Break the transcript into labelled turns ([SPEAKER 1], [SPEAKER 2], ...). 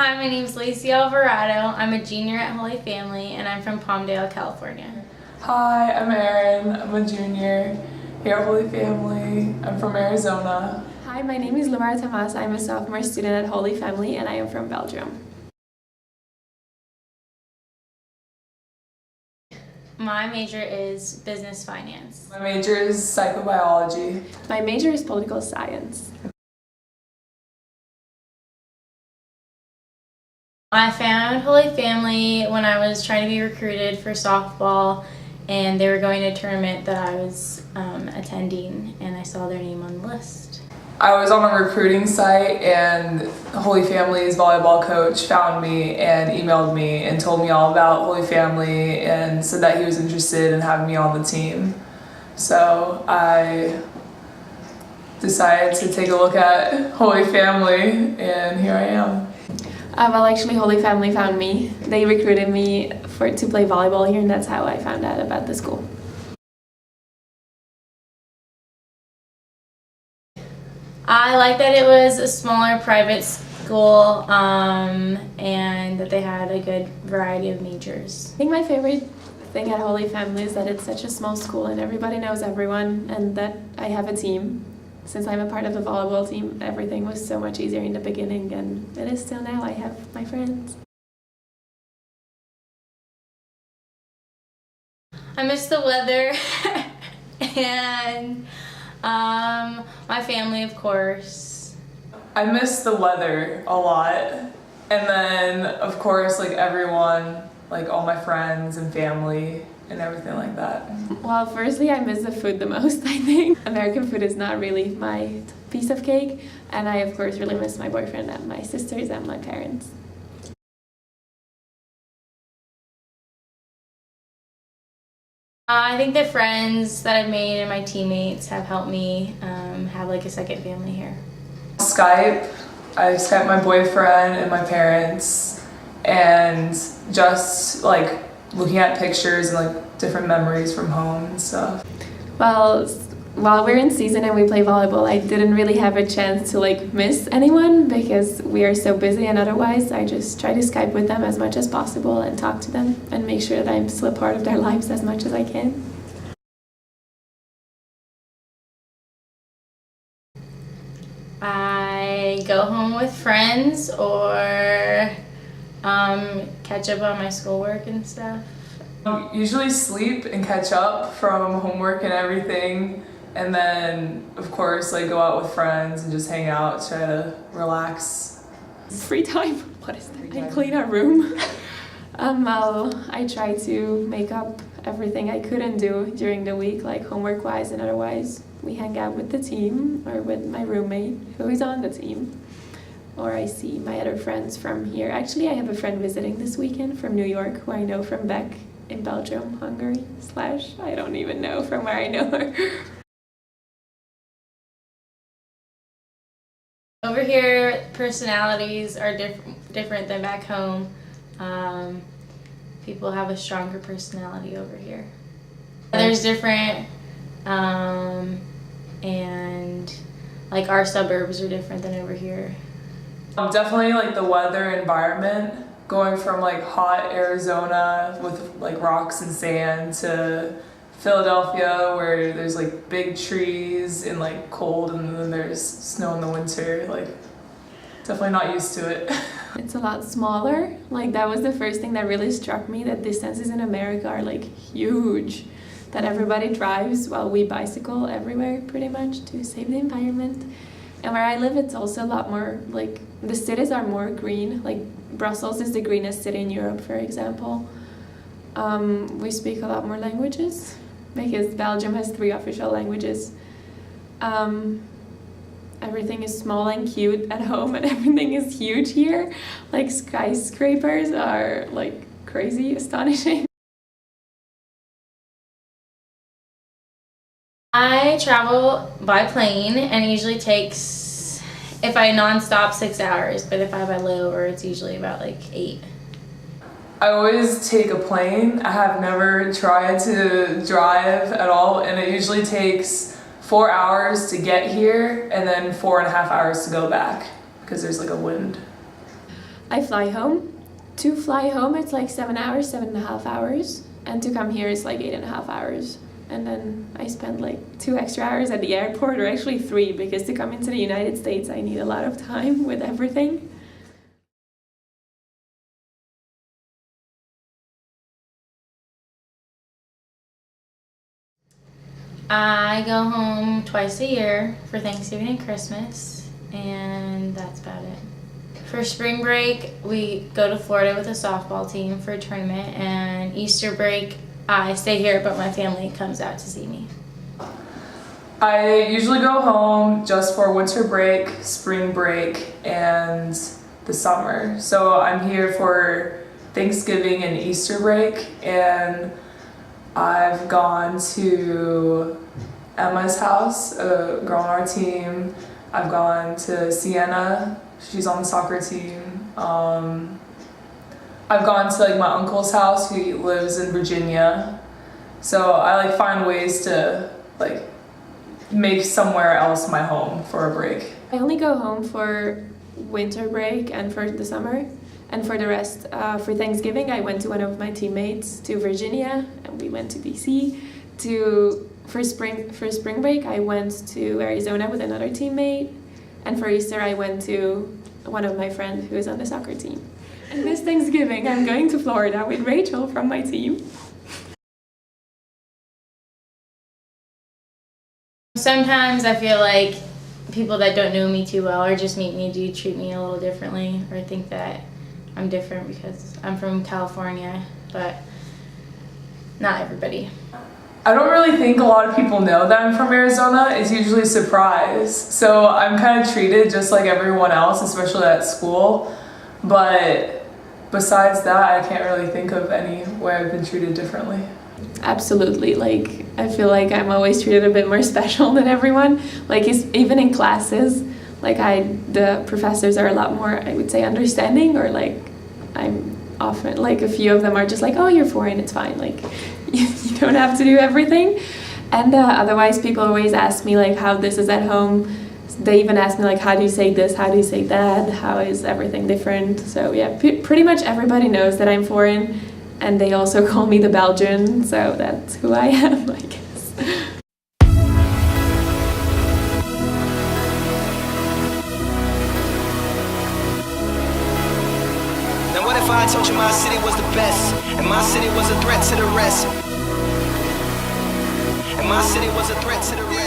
[SPEAKER 1] Hi, my name's Lacey Alvarado. I'm a junior at Holy Family, and I'm from Palmdale, California.
[SPEAKER 2] Hi, I'm Erin. I'm a junior here at Holy Family. I'm from Arizona.
[SPEAKER 3] Hi, my name is Lamar Tamas. I'm a sophomore student at Holy Family, and I am from Belgium.
[SPEAKER 1] My major is business finance.
[SPEAKER 2] My major is psychobiology.
[SPEAKER 3] My major is political science.
[SPEAKER 1] I found Holy Family when I was trying to be recruited for softball, and they were going to a tournament that I was attending, and I saw their name on the list.
[SPEAKER 2] I was on a recruiting site, and Holy Family's volleyball coach found me and emailed me and told me all about Holy Family and said that he was interested in having me on the team. So I decided to take a look at Holy Family, and here I am.
[SPEAKER 3] Well, actually, Holy Family found me. They recruited me to play volleyball here, and that's how I found out about the school.
[SPEAKER 1] I like that it was a smaller private school and that they had a good variety of majors.
[SPEAKER 3] I think my favorite thing at Holy Family is that it's such a small school and everybody knows everyone, and that I have a team. Since I'm a part of the volleyball team, everything was so much easier in the beginning, and it is still now. I have my friends.
[SPEAKER 1] I miss the weather and my family, of course.
[SPEAKER 2] I miss the weather a lot, and then of course like everyone, like all my friends and family and everything like that.
[SPEAKER 3] Well, firstly, I miss the food the most, I think. American food is not really my piece of cake, and I of course really miss my boyfriend and my sisters and my parents.
[SPEAKER 1] I think the friends that I've made and my teammates have helped me have like a second family here.
[SPEAKER 2] Skype. I Skype my boyfriend and my parents, and just like looking at pictures and like different memories from home and stuff.
[SPEAKER 3] Well, while we're in season and we play volleyball, I didn't really have a chance to like miss anyone because we are so busy, and otherwise I just try to Skype with them as much as possible and talk to them and make sure that I'm still a part of their lives as much as I can.
[SPEAKER 1] I go home with friends or catch up on my schoolwork and stuff.
[SPEAKER 2] Usually sleep and catch up from homework and everything, and then of course like go out with friends and just hang out, try to relax.
[SPEAKER 3] Free time. What is that? I clean our room. I try to make up everything I couldn't do during the week, like homework-wise, and otherwise we hang out with the team or with my roommate who is on the team. Or I see my other friends from here. Actually, I have a friend visiting this weekend from New York who I know from back in Belgium, Hungary, / I don't even know from where I know her.
[SPEAKER 1] Over here, personalities are different than back home. People have a stronger personality over here. There's different, and like our suburbs are different than over here.
[SPEAKER 2] Definitely like the weather environment, going from like hot Arizona with like rocks and sand to Philadelphia where there's like big trees and like cold, and then there's snow in the winter. Like definitely not used to it.
[SPEAKER 3] It's a lot smaller. Like that was the first thing that really struck me, that distances in America are like huge. That everybody drives while we bicycle everywhere pretty much to save the environment. And where I live, it's also a lot more, like, the cities are more green. Like, Brussels is the greenest city in Europe, for example. We speak a lot more languages, because Belgium has 3 official languages. Everything is small and cute at home, and everything is huge here. Like, skyscrapers are, like, crazy, astonishing.
[SPEAKER 1] I travel by plane, and it usually takes, if I non-stop, 6 hours, but if I have a layover, it's usually about like 8.
[SPEAKER 2] I always take a plane. I have never tried to drive at all, and it usually takes 4 hours to get here and then 4.5 hours to go back because there's like a wind.
[SPEAKER 3] I fly home. To fly home, it's like 7 hours, 7.5 hours. And to come here, it's like 8.5 hours. And then I spend like 2 extra hours at the airport, or actually 3, because to come into the United States, I need a lot of time with everything.
[SPEAKER 1] I go home twice a year for Thanksgiving and Christmas, and that's about it. For spring break, we go to Florida with a softball team for a tournament, and Easter break, I stay here, but my family comes out to see me.
[SPEAKER 2] I usually go home just for winter break, spring break, and the summer. So I'm here for Thanksgiving and Easter break, and I've gone to Emma's house, a girl on our team. I've gone to Sienna, she's on the soccer team. I've gone to like my uncle's house, who lives in Virginia. So I like find ways to like make somewhere else my home for a break.
[SPEAKER 3] I only go home for winter break and for the summer. And for the rest, for Thanksgiving, I went to one of my teammates to Virginia, and we went to DC. For spring break, I went to Arizona with another teammate, and for Easter, I went to one of my friends who is on the soccer team. And this Thanksgiving, I'm going to Florida with Rachel from my team.
[SPEAKER 1] Sometimes I feel like people that don't know me too well or just meet me do treat me a little differently, or think that I'm different because I'm from California, but not everybody.
[SPEAKER 2] I don't really think a lot of people know that I'm from Arizona. It's usually a surprise. So I'm kind of treated just like everyone else, especially at school. But besides that, I can't really think of any way I've been treated differently.
[SPEAKER 3] Absolutely. Like, I feel like I'm always treated a bit more special than everyone. Like, even in classes, like the professors are a lot more, I would say, understanding, or like I'm often, like a few of them are just like, oh, you're foreign, it's fine. Like, you don't have to do everything. And otherwise, people always ask me like how this is at home. They even ask me like, how do you say this? How do you say that? How is everything different? So yeah, pretty much everybody knows that I'm foreign. And they also call me the Belgian, so that's who I am, I guess.
[SPEAKER 4] Now what if I told you my city was the best, and my city was a threat to the rest, and my city was a threat to the rest?